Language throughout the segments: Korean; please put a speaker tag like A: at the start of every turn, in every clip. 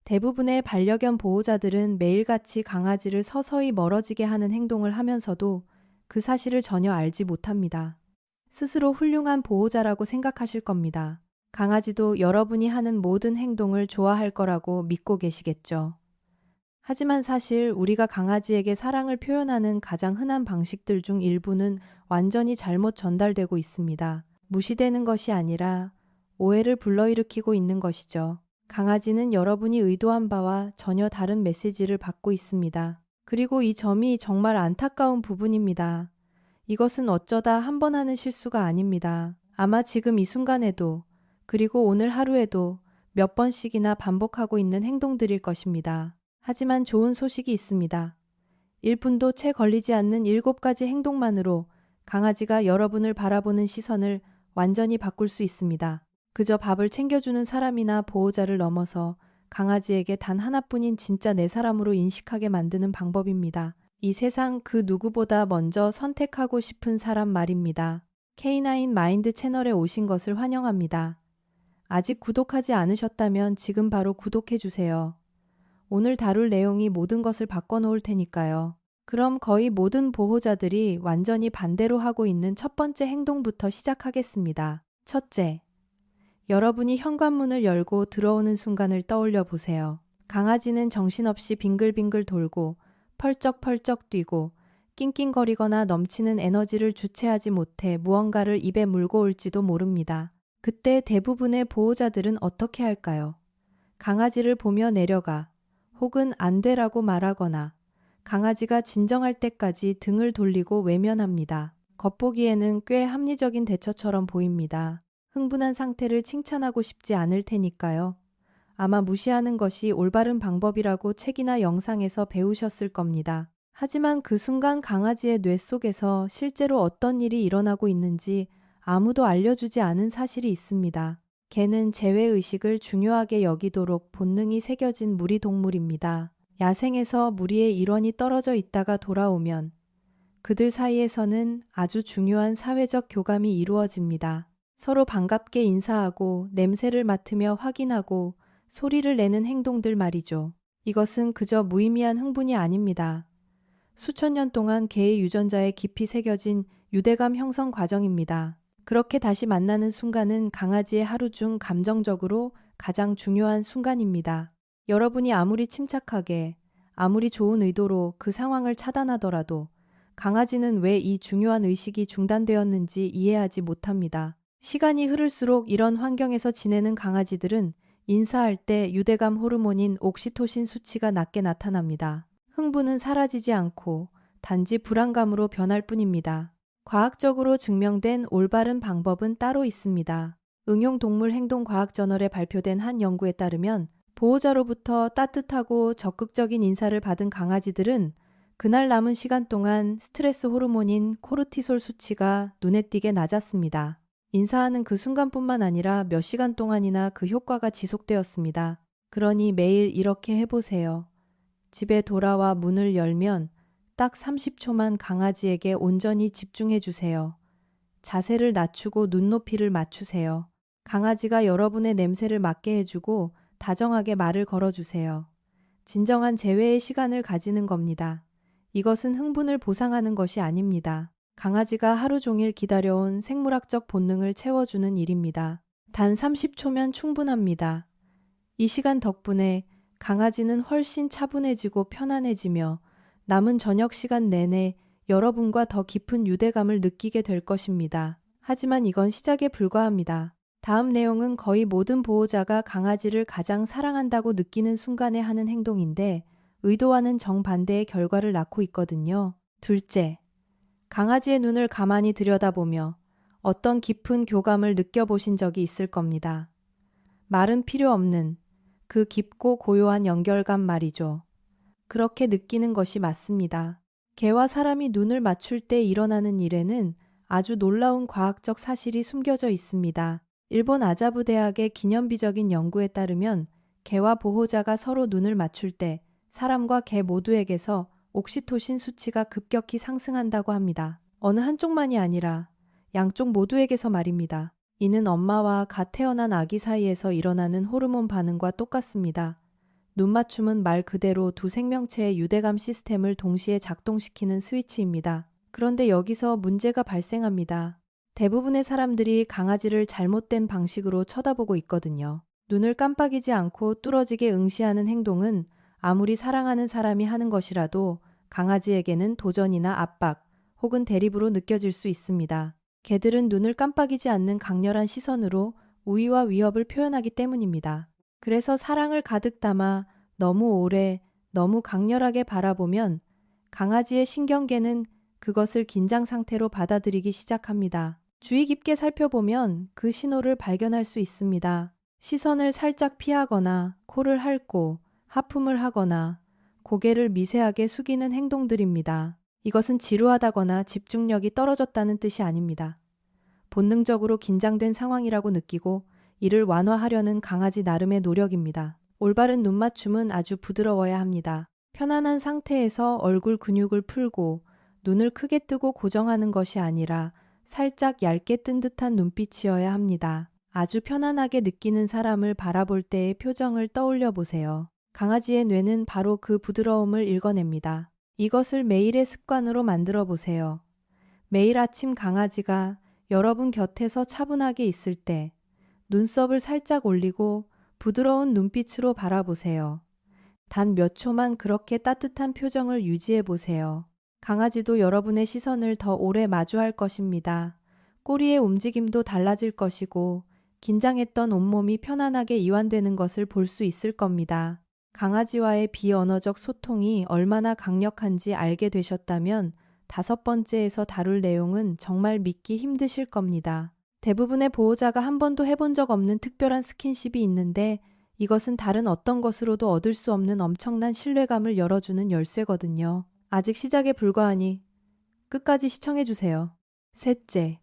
A: 대부분의 반려견 보호자들은 매일같이 강아지를 서서히 멀어지게 하는 행동을 하면서도 그 사실을 전혀 알지 못합니다. 스스로 훌륭한 보호자라고 생각하실 겁니다. 강아지도 여러분이 하는 모든 행동을 좋아할 거라고 믿고 계시겠죠. 하지만 사실 우리가 강아지에게 사랑을 표현하는 가장 흔한 방식들 중 일부는 완전히 잘못 전달되고 있습니다. 무시되는 것이 아니라 오해를 불러일으키고 있는 것이죠. 강아지는 여러분이 의도한 바와 전혀 다른 메시지를 받고 있습니다. 그리고 이 점이 정말 안타까운 부분입니다. 이것은 어쩌다 한 번 하는 실수가 아닙니다. 아마 지금 이 순간에도, 그리고 오늘 하루에도 몇 번씩이나 반복하고 있는 행동들일 것입니다. 하지만 좋은 소식이 있습니다. 1분도 채 걸리지 않는 7가지 행동만으로 강아지가 여러분을 바라보는 시선을 완전히 바꿀 수 있습니다. 그저 밥을 챙겨주는 사람이나 보호자를 넘어서 강아지에게 단 하나뿐인 진짜 내 사람으로 인식하게 만드는 방법입니다. 이 세상 그 누구보다 먼저 선택하고 싶은 사람 말입니다. K9 마인드 채널에 오신 것을 환영합니다. 아직 구독하지 않으셨다면 지금 바로 구독해주세요. 오늘 다룰 내용이 모든 것을 바꿔놓을 테니까요. 그럼 거의 모든 보호자들이 완전히 반대로 하고 있는 첫 번째 행동부터 시작하겠습니다. 첫째, 여러분이 현관문을 열고 들어오는 순간을 떠올려 보세요. 강아지는 정신없이 빙글빙글 돌고 펄쩍펄쩍 뛰고 낑낑거리거나 넘치는 에너지를 주체하지 못해 무언가를 입에 물고 올지도 모릅니다. 그때 대부분의 보호자들은 어떻게 할까요? 강아지를 보며 내려가 혹은 안 되라고 말하거나 강아지가 진정할 때까지 등을 돌리고 외면합니다. 겉보기에는 꽤 합리적인 대처처럼 보입니다. 흥분한 상태를 칭찬하고 싶지 않을 테니까요. 아마 무시하는 것이 올바른 방법이라고 책이나 영상에서 배우셨을 겁니다. 하지만 그 순간 강아지의 뇌 속에서 실제로 어떤 일이 일어나고 있는지 아무도 알려주지 않은 사실이 있습니다. 개는 제외의식을 중요하게 여기도록 본능이 새겨진 무리 동물입니다. 야생에서 무리의 일원이 떨어져 있다가 돌아오면 그들 사이에서는 아주 중요한 사회적 교감이 이루어집니다. 서로 반갑게 인사하고 냄새를 맡으며 확인하고 소리를 내는 행동들 말이죠. 이것은 그저 무의미한 흥분이 아닙니다. 수천 년 동안 개의 유전자에 깊이 새겨진 유대감 형성 과정입니다. 그렇게 다시 만나는 순간은 강아지의 하루 중 감정적으로 가장 중요한 순간입니다. 여러분이 아무리 침착하게, 아무리 좋은 의도로 그 상황을 차단하더라도 강아지는 왜 이 중요한 의식이 중단되었는지 이해하지 못합니다. 시간이 흐를수록 이런 환경에서 지내는 강아지들은 인사할 때 유대감 호르몬인 옥시토신 수치가 낮게 나타납니다. 흥분은 사라지지 않고 단지 불안감으로 변할 뿐입니다. 과학적으로 증명된 올바른 방법은 따로 있습니다. 응용동물 행동과학 저널에 발표된 한 연구에 따르면 보호자로부터 따뜻하고 적극적인 인사를 받은 강아지들은 그날 남은 시간 동안 스트레스 호르몬인 코르티솔 수치가 눈에 띄게 낮았습니다. 인사하는 그 순간뿐만 아니라 몇 시간 동안이나 그 효과가 지속되었습니다. 그러니 매일 이렇게 해보세요. 집에 돌아와 문을 열면 딱 30초만 강아지에게 온전히 집중해 주세요. 자세를 낮추고 눈높이를 맞추세요. 강아지가 여러분의 냄새를 맡게 해주고 다정하게 말을 걸어주세요. 진정한 재회의 시간을 가지는 겁니다. 이것은 흥분을 보상하는 것이 아닙니다. 강아지가 하루 종일 기다려온 생물학적 본능을 채워주는 일입니다. 단 30초면 충분합니다. 이 시간 덕분에 강아지는 훨씬 차분해지고 편안해지며 남은 저녁 시간 내내 여러분과 더 깊은 유대감을 느끼게 될 것입니다. 하지만 이건 시작에 불과합니다. 다음 내용은 거의 모든 보호자가 강아지를 가장 사랑한다고 느끼는 순간에 하는 행동인데 의도와는 정반대의 결과를 낳고 있거든요. 둘째, 강아지의 눈을 가만히 들여다보며 어떤 깊은 교감을 느껴보신 적이 있을 겁니다. 말은 필요 없는 그 깊고 고요한 연결감 말이죠. 그렇게 느끼는 것이 맞습니다. 개와 사람이 눈을 맞출 때 일어나는 일에는 아주 놀라운 과학적 사실이 숨겨져 있습니다. 일본 아자부 대학의 기념비적인 연구에 따르면 개와 보호자가 서로 눈을 맞출 때 사람과 개 모두에게서 옥시토신 수치가 급격히 상승한다고 합니다. 어느 한쪽만이 아니라 양쪽 모두에게서 말입니다. 이는 엄마와 갓 태어난 아기 사이에서 일어나는 호르몬 반응과 똑같습니다. 눈맞춤은 말 그대로 두 생명체의 유대감 시스템을 동시에 작동시키는 스위치입니다. 그런데 여기서 문제가 발생합니다. 대부분의 사람들이 강아지를 잘못된 방식으로 쳐다보고 있거든요. 눈을 깜빡이지 않고 뚫어지게 응시하는 행동은 아무리 사랑하는 사람이 하는 것이라도 강아지에게는 도전이나 압박 혹은 대립으로 느껴질 수 있습니다. 개들은 눈을 깜빡이지 않는 강렬한 시선으로 우위와 위협을 표현하기 때문입니다. 그래서 사랑을 가득 담아 너무 오래, 너무 강렬하게 바라보면 강아지의 신경계는 그것을 긴장 상태로 받아들이기 시작합니다. 주의 깊게 살펴보면 그 신호를 발견할 수 있습니다. 시선을 살짝 피하거나 코를 핥고 하품을 하거나 고개를 미세하게 숙이는 행동들입니다. 이것은 지루하다거나 집중력이 떨어졌다는 뜻이 아닙니다. 본능적으로 긴장된 상황이라고 느끼고 이를 완화하려는 강아지 나름의 노력입니다. 올바른 눈맞춤은 아주 부드러워야 합니다. 편안한 상태에서 얼굴 근육을 풀고 눈을 크게 뜨고 고정하는 것이 아니라 살짝 얇게 뜬 듯한 눈빛이어야 합니다. 아주 편안하게 느끼는 사람을 바라볼 때의 표정을 떠올려 보세요. 강아지의 뇌는 바로 그 부드러움을 읽어냅니다. 이것을 매일의 습관으로 만들어 보세요. 매일 아침 강아지가 여러분 곁에서 차분하게 있을 때 눈썹을 살짝 올리고 부드러운 눈빛으로 바라보세요. 단 몇 초만 그렇게 따뜻한 표정을 유지해 보세요. 강아지도 여러분의 시선을 더 오래 마주할 것입니다. 꼬리의 움직임도 달라질 것이고 긴장했던 온몸이 편안하게 이완되는 것을 볼 수 있을 겁니다. 강아지와의 비언어적 소통이 얼마나 강력한지 알게 되셨다면 5번째에서 다룰 내용은 정말 믿기 힘드실 겁니다. 대부분의 보호자가 한 번도 해본 적 없는 특별한 스킨십이 있는데 이것은 다른 어떤 것으로도 얻을 수 없는 엄청난 신뢰감을 열어주는 열쇠거든요. 아직 시작에 불과하니 끝까지 시청해주세요. 셋째,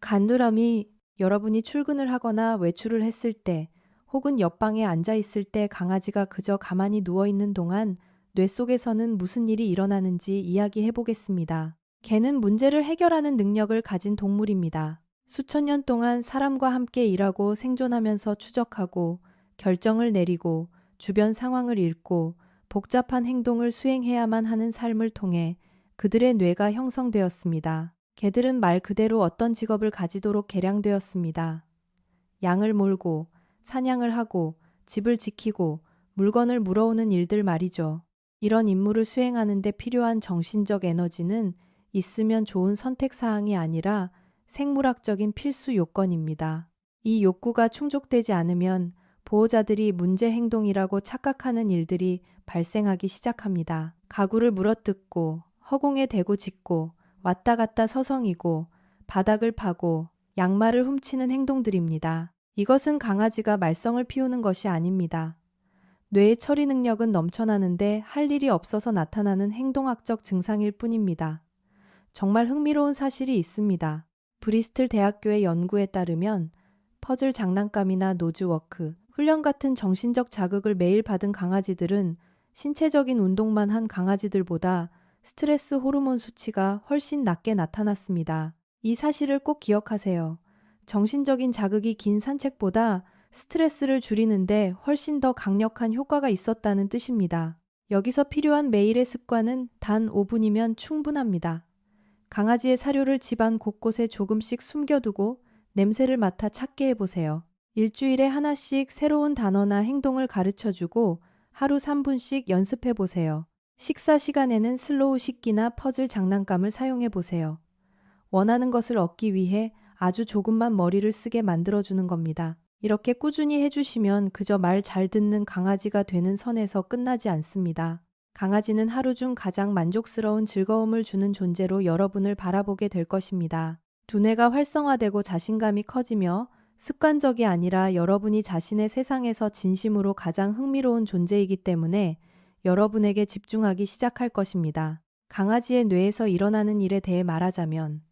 A: 간두람이 여러분이 출근을 하거나 외출을 했을 때 혹은 옆방에 앉아 있을 때 강아지가 그저 가만히 누워 있는 동안 뇌 속에서는 무슨 일이 일어나는지 이야기해 보겠습니다. 개는 문제를 해결하는 능력을 가진 동물입니다. 수천 년 동안 사람과 함께 일하고 생존하면서 추적하고 결정을 내리고 주변 상황을 읽고 복잡한 행동을 수행해야만 하는 삶을 통해 그들의 뇌가 형성되었습니다. 개들은 말 그대로 어떤 직업을 가지도록 개량되었습니다. 양을 몰고 사냥을 하고 집을 지키고 물건을 물어오는 일들 말이죠. 이런 임무를 수행하는 데 필요한 정신적 에너지는 있으면 좋은 선택사항이 아니라 생물학적인 필수 요건입니다. 이 욕구가 충족되지 않으면 보호자들이 문제 행동이라고 착각하는 일들이 발생하기 시작합니다. 가구를 물어뜯고 허공에 대고 짖고 왔다 갔다 서성이고 바닥을 파고 양말을 훔치는 행동들입니다. 이것은 강아지가 말썽을 피우는 것이 아닙니다. 뇌의 처리 능력은 넘쳐나는데 할 일이 없어서 나타나는 행동학적 증상일 뿐입니다. 정말 흥미로운 사실이 있습니다. 브리스틀 대학교의 연구에 따르면 퍼즐 장난감이나 노즈워크, 훈련 같은 정신적 자극을 매일 받은 강아지들은 신체적인 운동만 한 강아지들보다 스트레스 호르몬 수치가 훨씬 낮게 나타났습니다. 이 사실을 꼭 기억하세요. 정신적인 자극이 긴 산책보다 스트레스를 줄이는데 훨씬 더 강력한 효과가 있었다는 뜻입니다. 여기서 필요한 매일의 습관은 단 5분이면 충분합니다. 강아지의 사료를 집안 곳곳에 조금씩 숨겨두고 냄새를 맡아 찾게 해보세요. 일주일에 하나씩 새로운 단어나 행동을 가르쳐주고 하루 3분씩 연습해보세요. 식사 시간에는 슬로우 식기나 퍼즐 장난감을 사용해보세요. 원하는 것을 얻기 위해 아주 조금만 머리를 쓰게 만들어주는 겁니다. 이렇게 꾸준히 해주시면 그저 말 잘 듣는 강아지가 되는 선에서 끝나지 않습니다. 강아지는 하루 중 가장 만족스러운 즐거움을 주는 존재로 여러분을 바라보게 될 것입니다. 두뇌가 활성화되고 자신감이 커지며 습관적이 아니라 여러분이 자신의 세상에서 진심으로 가장 흥미로운 존재이기 때문에 여러분에게 집중하기 시작할 것입니다. 강아지의 뇌에서 일어나는 일에 대해 말하자면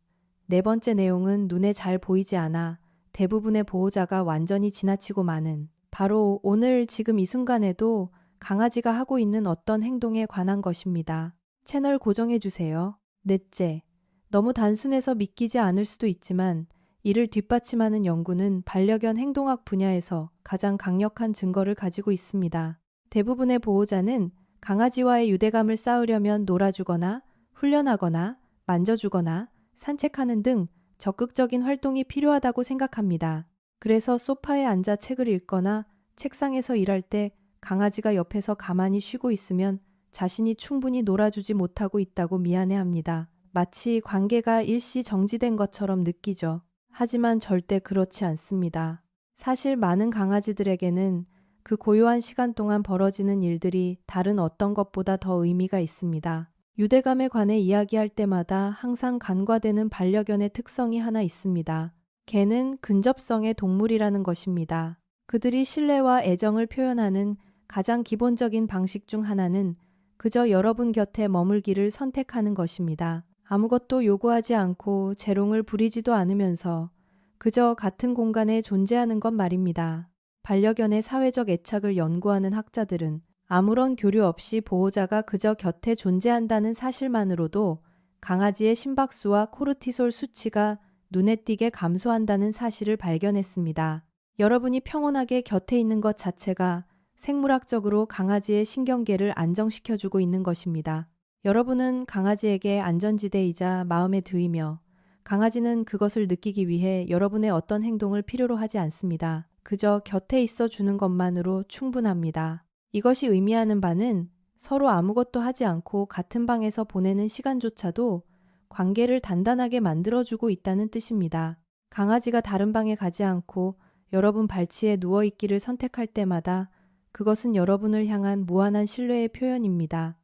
A: 4번째 내용은 눈에 잘 보이지 않아 대부분의 보호자가 완전히 지나치고 마는 바로 오늘 지금 이 순간에도 강아지가 하고 있는 어떤 행동에 관한 것입니다. 채널 고정해주세요. 넷째, 너무 단순해서 믿기지 않을 수도 있지만 이를 뒷받침하는 연구는 반려견 행동학 분야에서 가장 강력한 증거를 가지고 있습니다. 대부분의 보호자는 강아지와의 유대감을 쌓으려면 놀아주거나 훈련하거나 만져주거나 산책하는 등 적극적인 활동이 필요하다고 생각합니다. 그래서 소파에 앉아 책을 읽거나 책상에서 일할 때 강아지가 옆에서 가만히 쉬고 있으면 자신이 충분히 놀아주지 못하고 있다고 미안해합니다. 마치 관계가 일시 정지된 것처럼 느끼죠. 하지만 절대 그렇지 않습니다. 사실 많은 강아지들에게는 그 고요한 시간 동안 벌어지는 일들이 다른 어떤 것보다 더 의미가 있습니다. 유대감에 관해 이야기할 때마다 항상 간과되는 반려견의 특성이 하나 있습니다. 개는 근접성의 동물이라는 것입니다. 그들이 신뢰와 애정을 표현하는 가장 기본적인 방식 중 하나는 그저 여러분 곁에 머물기를 선택하는 것입니다. 아무것도 요구하지 않고 재롱을 부리지도 않으면서 그저 같은 공간에 존재하는 것 말입니다. 반려견의 사회적 애착을 연구하는 학자들은 아무런 교류 없이 보호자가 그저 곁에 존재한다는 사실만으로도 강아지의 심박수와 코르티솔 수치가 눈에 띄게 감소한다는 사실을 발견했습니다. 여러분이 평온하게 곁에 있는 것 자체가 생물학적으로 강아지의 신경계를 안정시켜주고 있는 것입니다. 여러분은 강아지에게 안전지대이자 마음에 드이며 강아지는 그것을 느끼기 위해 여러분의 어떤 행동을 필요로 하지 않습니다. 그저 곁에 있어 주는 것만으로 충분합니다. 이것이 의미하는 바는 서로 아무것도 하지 않고 같은 방에서 보내는 시간조차도 관계를 단단하게 만들어주고 있다는 뜻입니다. 강아지가 다른 방에 가지 않고 여러분 발치에 누워있기를 선택할 때마다 그것은 여러분을 향한 무한한 신뢰의 표현입니다.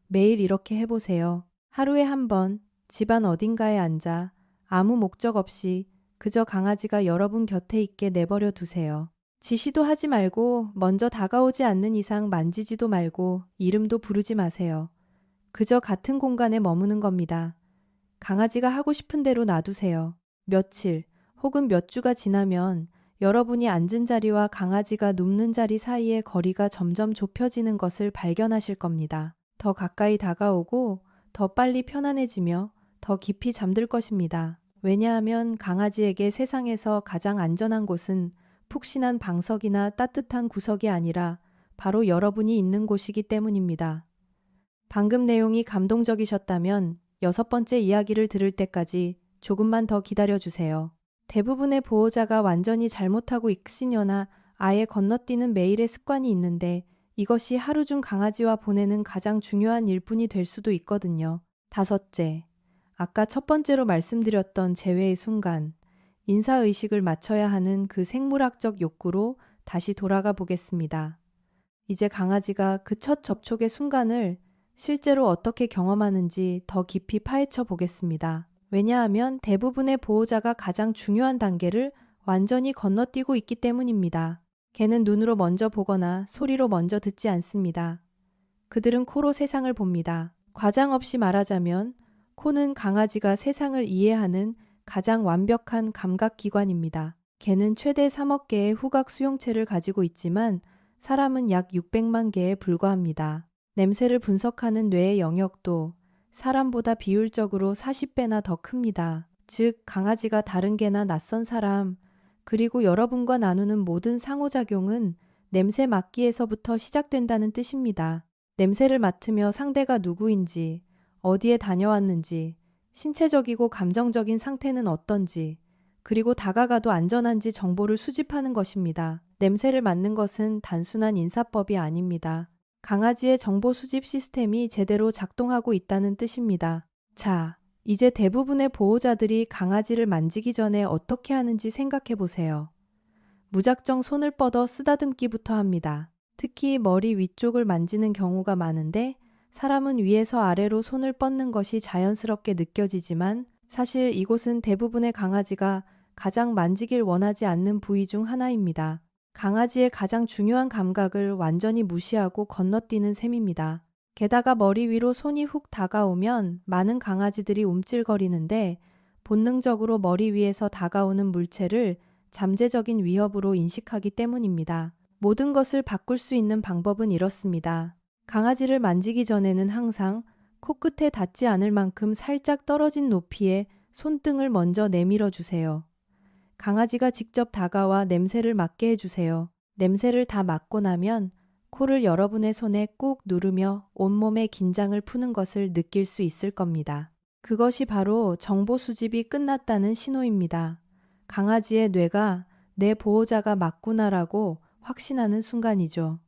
A: 매일 이렇게 해보세요. 하루에 한 번 집안 어딘가에 앉아 아무 목적 없이 그저 강아지가 여러분 곁에 있게 내버려 두세요. 지시도 하지 말고 먼저 다가오지 않는 이상 만지지도 말고 이름도 부르지 마세요. 그저 같은 공간에 머무는 겁니다. 강아지가 하고 싶은 대로 놔두세요. 며칠 혹은 몇 주가 지나면 여러분이 앉은 자리와 강아지가 눕는 자리 사이의 거리가 점점 좁혀지는 것을 발견하실 겁니다. 더 가까이 다가오고 더 빨리 편안해지며 더 깊이 잠들 것입니다. 왜냐하면 강아지에게 세상에서 가장 안전한 곳은 푹신한 방석이나 따뜻한 구석이 아니라 바로 여러분이 있는 곳이기 때문입니다. 방금 내용이 감동적이셨다면 6번째 이야기를 들을 때까지 조금만 더 기다려주세요. 대부분의 보호자가 완전히 잘못하고 있으려나 아예 건너뛰는 매일의 습관이 있는데 이것이 하루 중 강아지와 보내는 가장 중요한 일뿐이 될 수도 있거든요. 5째, 아까 첫 번째로 말씀드렸던 재회의 순간, 인사의식을 맞춰야 하는 그 생물학적 욕구로 다시 돌아가 보겠습니다. 이제 강아지가 그 첫 접촉의 순간을 실제로 어떻게 경험하는지 더 깊이 파헤쳐 보겠습니다. 왜냐하면 대부분의 보호자가 가장 중요한 단계를 완전히 건너뛰고 있기 때문입니다. 개는 눈으로 먼저 보거나 소리로 먼저 듣지 않습니다. 그들은 코로 세상을 봅니다. 과장 없이 말하자면 코는 강아지가 세상을 이해하는 가장 완벽한 감각기관입니다. 개는 최대 3억 개의 후각 수용체를 가지고 있지만 사람은 약 600만 개에 불과합니다. 냄새를 분석하는 뇌의 영역도 사람보다 비율적으로 40배나 더 큽니다. 즉, 강아지가 다른 개나 낯선 사람, 그리고 여러분과 나누는 모든 상호작용은 냄새 맡기에서부터 시작된다는 뜻입니다. 냄새를 맡으며 상대가 누구인지, 어디에 다녀왔는지, 신체적이고 감정적인 상태는 어떤지, 그리고 다가가도 안전한지 정보를 수집하는 것입니다. 냄새를 맡는 것은 단순한 인사법이 아닙니다. 강아지의 정보 수집 시스템이 제대로 작동하고 있다는 뜻입니다. 자, 이제 대부분의 보호자들이 강아지를 만지기 전에 어떻게 하는지 생각해 보세요. 무작정 손을 뻗어 쓰다듬기부터 합니다. 특히 머리 위쪽을 만지는 경우가 많은데 사람은 위에서 아래로 손을 뻗는 것이 자연스럽게 느껴지지만 사실 이곳은 대부분의 강아지가 가장 만지길 원하지 않는 부위 중 하나입니다. 강아지의 가장 중요한 감각을 완전히 무시하고 건너뛰는 셈입니다. 게다가 머리 위로 손이 훅 다가오면 많은 강아지들이 움찔거리는데 본능적으로 머리 위에서 다가오는 물체를 잠재적인 위협으로 인식하기 때문입니다. 모든 것을 바꿀 수 있는 방법은 이렇습니다. 강아지를 만지기 전에는 항상 코끝에 닿지 않을 만큼 살짝 떨어진 높이에 손등을 먼저 내밀어 주세요. 강아지가 직접 다가와 냄새를 맡게 해주세요. 냄새를 다 맡고 나면 코를 여러분의 손에 꾹 누르며 온몸의 긴장을 푸는 것을 느낄 수 있을 겁니다. 그것이 바로 정보 수집이 끝났다는 신호입니다. 강아지의 뇌가 내 보호자가 맞구나라고 확신하는 순간이죠.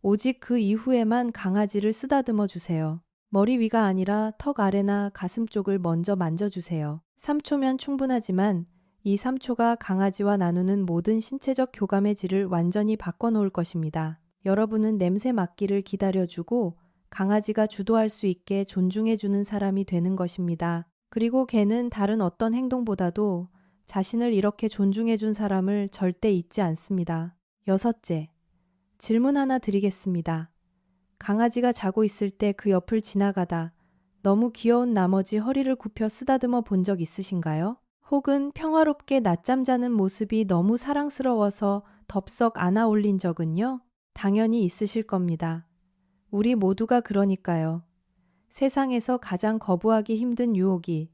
A: 오직 그 이후에만 강아지를 쓰다듬어 주세요. 머리 위가 아니라 턱 아래나 가슴 쪽을 먼저 만져주세요. 3초면 충분하지만 이 3초가 강아지와 나누는 모든 신체적 교감의 질을 완전히 바꿔놓을 것입니다. 여러분은 냄새 맡기를 기다려주고 강아지가 주도할 수 있게 존중해주는 사람이 되는 것입니다. 그리고 개는 다른 어떤 행동보다도 자신을 이렇게 존중해준 사람을 절대 잊지 않습니다. 6째, 질문 하나 드리겠습니다. 강아지가 자고 있을 때 그 옆을 지나가다 너무 귀여운 나머지 허리를 굽혀 쓰다듬어 본 적 있으신가요? 혹은 평화롭게 낮잠 자는 모습이 너무 사랑스러워서 덥석 안아 올린 적은요? 당연히 있으실 겁니다. 우리 모두가 그러니까요. 세상에서 가장 거부하기 힘든 유혹이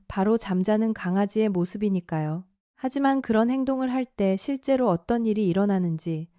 A: 바로 잠자는 강아지의 모습이니까요. 하지만 그런 행동을 할 때 실제로 어떤 일이 일어나는지,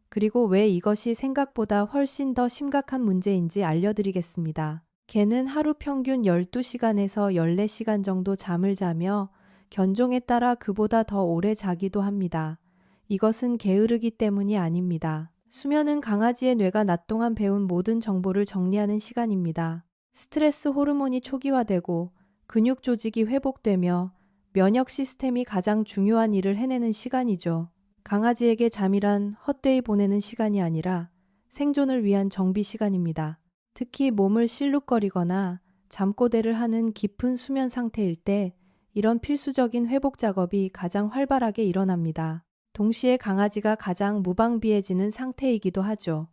A: 그리고 왜 이것이 생각보다 훨씬 더 심각한 문제인지 알려드리겠습니다. 개는 하루 평균 12시간에서 14시간 정도 잠을 자며 견종에 따라 그보다 더 오래 자기도 합니다. 이것은 게으르기 때문이 아닙니다. 수면은 강아지의 뇌가 낮 동안 배운 모든 정보를 정리하는 시간입니다. 스트레스 호르몬이 초기화되고 근육 조직이 회복되며 면역 시스템이 가장 중요한 일을 해내는 시간이죠. 강아지에게 잠이란 헛되이 보내는 시간이 아니라 생존을 위한 정비 시간입니다. 특히 몸을 실룩거리거나 잠꼬대를 하는 깊은 수면 상태일 때 이런 필수적인 회복 작업이 가장 활발하게 일어납니다. 동시에 강아지가 가장 무방비해지는 상태이기도 하죠.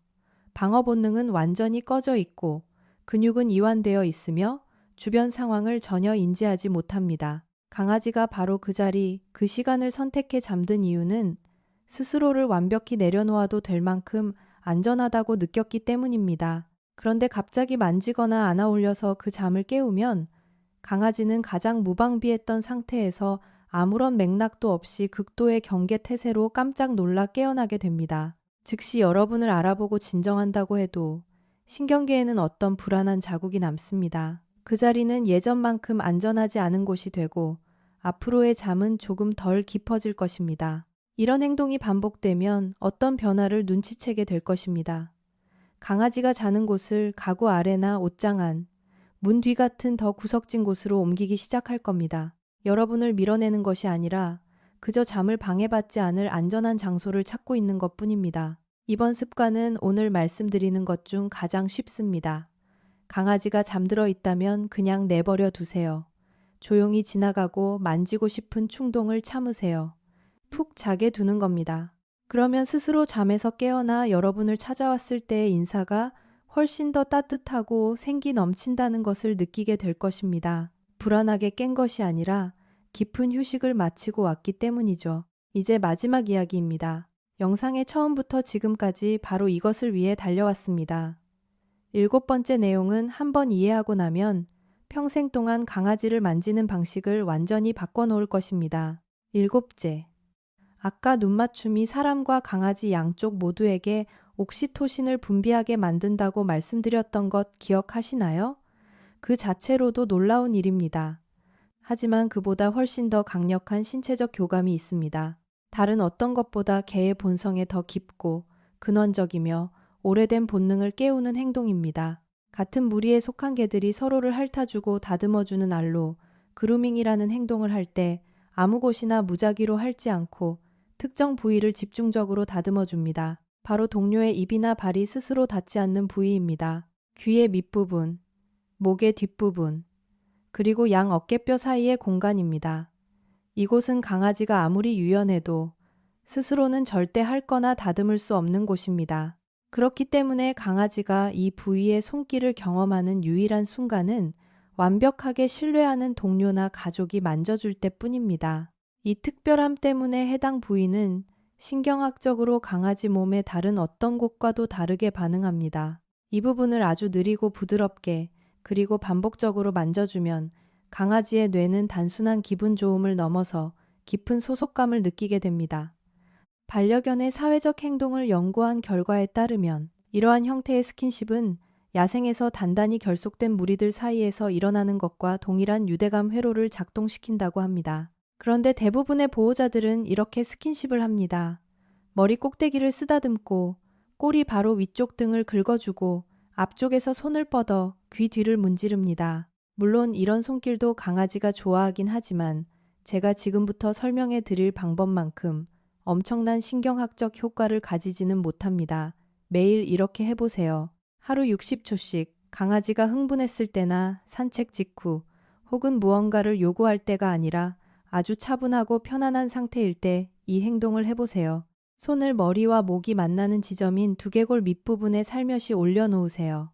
A: 방어 본능은 완전히 꺼져 있고 근육은 이완되어 있으며 주변 상황을 전혀 인지하지 못합니다. 강아지가 바로 그 자리, 그 시간을 선택해 잠든 이유는 스스로를 완벽히 내려놓아도 될 만큼 안전하다고 느꼈기 때문입니다. 그런데 갑자기 만지거나 안아 올려서 그 잠을 깨우면 강아지는 가장 무방비했던 상태에서 아무런 맥락도 없이 극도의 경계 태세로 깜짝 놀라 깨어나게 됩니다. 즉시 여러분을 알아보고 진정한다고 해도 신경계에는 어떤 불안한 자국이 남습니다. 그 자리는 예전만큼 안전하지 않은 곳이 되고 앞으로의 잠은 조금 덜 깊어질 것입니다. 이런 행동이 반복되면 어떤 변화를 눈치채게 될 것입니다. 강아지가 자는 곳을 가구 아래나 옷장 안, 문 뒤 같은 더 구석진 곳으로 옮기기 시작할 겁니다. 여러분을 밀어내는 것이 아니라 그저 잠을 방해받지 않을 안전한 장소를 찾고 있는 것뿐입니다. 이번 습관은 오늘 말씀드리는 것 중 가장 쉽습니다. 강아지가 잠들어 있다면 그냥 내버려 두세요. 조용히 지나가고 만지고 싶은 충동을 참으세요. 푹 자게 두는 겁니다. 그러면 스스로 잠에서 깨어나 여러분을 찾아왔을 때의 인사가 훨씬 더 따뜻하고 생기 넘친다는 것을 느끼게 될 것입니다. 불안하게 깬 것이 아니라 깊은 휴식을 마치고 왔기 때문이죠. 이제 마지막 이야기입니다. 영상의 처음부터 지금까지 바로 이것을 위해 달려왔습니다. 7번째 내용은 한번 이해하고 나면 평생 동안 강아지를 만지는 방식을 완전히 바꿔놓을 것입니다. 7째. 아까 눈맞춤이 사람과 강아지 양쪽 모두에게 옥시토신을 분비하게 만든다고 말씀드렸던 것 기억하시나요? 그 자체로도 놀라운 일입니다. 하지만 그보다 훨씬 더 강력한 신체적 교감이 있습니다. 다른 어떤 것보다 개의 본성에 더 깊고 근원적이며 오래된 본능을 깨우는 행동입니다. 같은 무리에 속한 개들이 서로를 핥아주고 다듬어주는 알로, 그루밍이라는 행동을 할 때 아무 곳이나 무작위로 핥지 않고 특정 부위를 집중적으로 다듬어줍니다. 바로 동료의 입이나 발이 스스로 닿지 않는 부위입니다. 귀의 밑부분, 목의 뒷부분, 그리고 양 어깨뼈 사이의 공간입니다. 이곳은 강아지가 아무리 유연해도 스스로는 절대 핥거나 다듬을 수 없는 곳입니다. 그렇기 때문에 강아지가 이 부위의 손길을 경험하는 유일한 순간은 완벽하게 신뢰하는 동료나 가족이 만져줄 때뿐입니다. 이 특별함 때문에 해당 부위는 신경학적으로 강아지 몸의 다른 어떤 곳과도 다르게 반응합니다. 이 부분을 아주 느리고 부드럽게 그리고 반복적으로 만져주면 강아지의 뇌는 단순한 기분 좋음을 넘어서 깊은 소속감을 느끼게 됩니다. 반려견의 사회적 행동을 연구한 결과에 따르면 이러한 형태의 스킨십은 야생에서 단단히 결속된 무리들 사이에서 일어나는 것과 동일한 유대감 회로를 작동시킨다고 합니다. 그런데 대부분의 보호자들은 이렇게 스킨십을 합니다. 머리 꼭대기를 쓰다듬고 꼬리 바로 위쪽 등을 긁어주고 앞쪽에서 손을 뻗어 귀 뒤를 문지릅니다. 물론 이런 손길도 강아지가 좋아하긴 하지만 제가 지금부터 설명해 드릴 방법만큼 엄청난 신경학적 효과를 가지지는 못합니다. 매일 이렇게 해보세요. 하루 60초씩 강아지가 흥분했을 때나 산책 직후 혹은 무언가를 요구할 때가 아니라 아주 차분하고 편안한 상태일 때 이 행동을 해보세요. 손을 머리와 목이 만나는 지점인 두개골 밑부분에 살며시 올려놓으세요.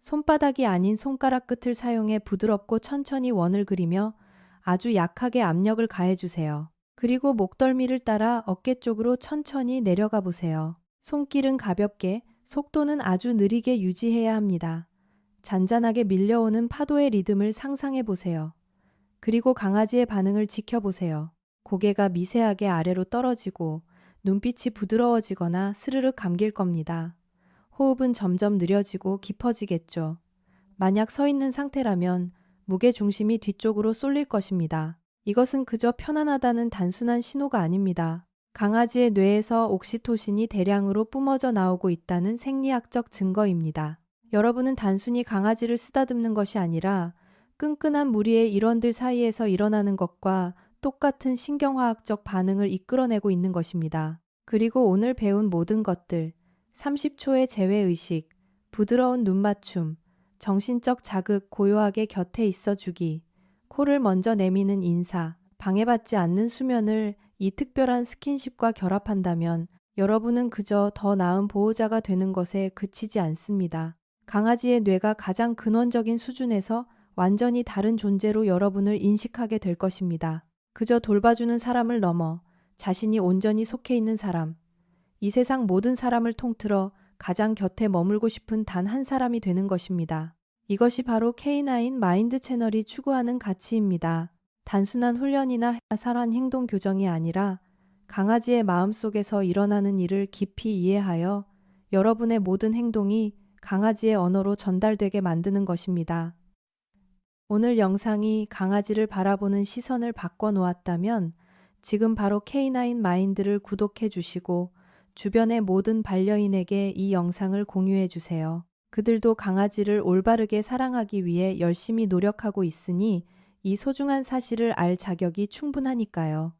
A: 손바닥이 아닌 손가락 끝을 사용해 부드럽고 천천히 원을 그리며 아주 약하게 압력을 가해주세요. 그리고 목덜미를 따라 어깨 쪽으로 천천히 내려가 보세요. 손길은 가볍게, 속도는 아주 느리게 유지해야 합니다. 잔잔하게 밀려오는 파도의 리듬을 상상해 보세요. 그리고 강아지의 반응을 지켜보세요. 고개가 미세하게 아래로 떨어지고 눈빛이 부드러워지거나 스르륵 감길 겁니다. 호흡은 점점 느려지고 깊어지겠죠. 만약 서 있는 상태라면 무게 중심이 뒤쪽으로 쏠릴 것입니다. 이것은 그저 편안하다는 단순한 신호가 아닙니다. 강아지의 뇌에서 옥시토신이 대량으로 뿜어져 나오고 있다는 생리학적 증거입니다. 여러분은 단순히 강아지를 쓰다듬는 것이 아니라 끈끈한 무리의 일원들 사이에서 일어나는 것과 똑같은 신경화학적 반응을 이끌어내고 있는 것입니다. 그리고 오늘 배운 모든 것들, 30초의 제외의식, 부드러운 눈맞춤, 정신적 자극 고요하게 곁에 있어주기, 코를 먼저 내미는 인사, 방해받지 않는 수면을 이 특별한 스킨십과 결합한다면 여러분은 그저 더 나은 보호자가 되는 것에 그치지 않습니다. 강아지의 뇌가 가장 근원적인 수준에서 완전히 다른 존재로 여러분을 인식하게 될 것입니다. 그저 돌봐주는 사람을 넘어 자신이 온전히 속해 있는 사람, 이 세상 모든 사람을 통틀어 가장 곁에 머물고 싶은 단 한 사람이 되는 것입니다. 이것이 바로 K9 마인드 채널이 추구하는 가치입니다. 단순한 훈련이나 사사한 행동 교정이 아니라 강아지의 마음속에서 일어나는 일을 깊이 이해하여 여러분의 모든 행동이 강아지의 언어로 전달되게 만드는 것입니다. 오늘 영상이 강아지를 바라보는 시선을 바꿔 놓았다면 지금 바로 K9 마인드를 구독해 주시고 주변의 모든 반려인에게 이 영상을 공유해 주세요. 그들도 강아지를 올바르게 사랑하기 위해 열심히 노력하고 있으니 이 소중한 사실을 알 자격이 충분하니까요.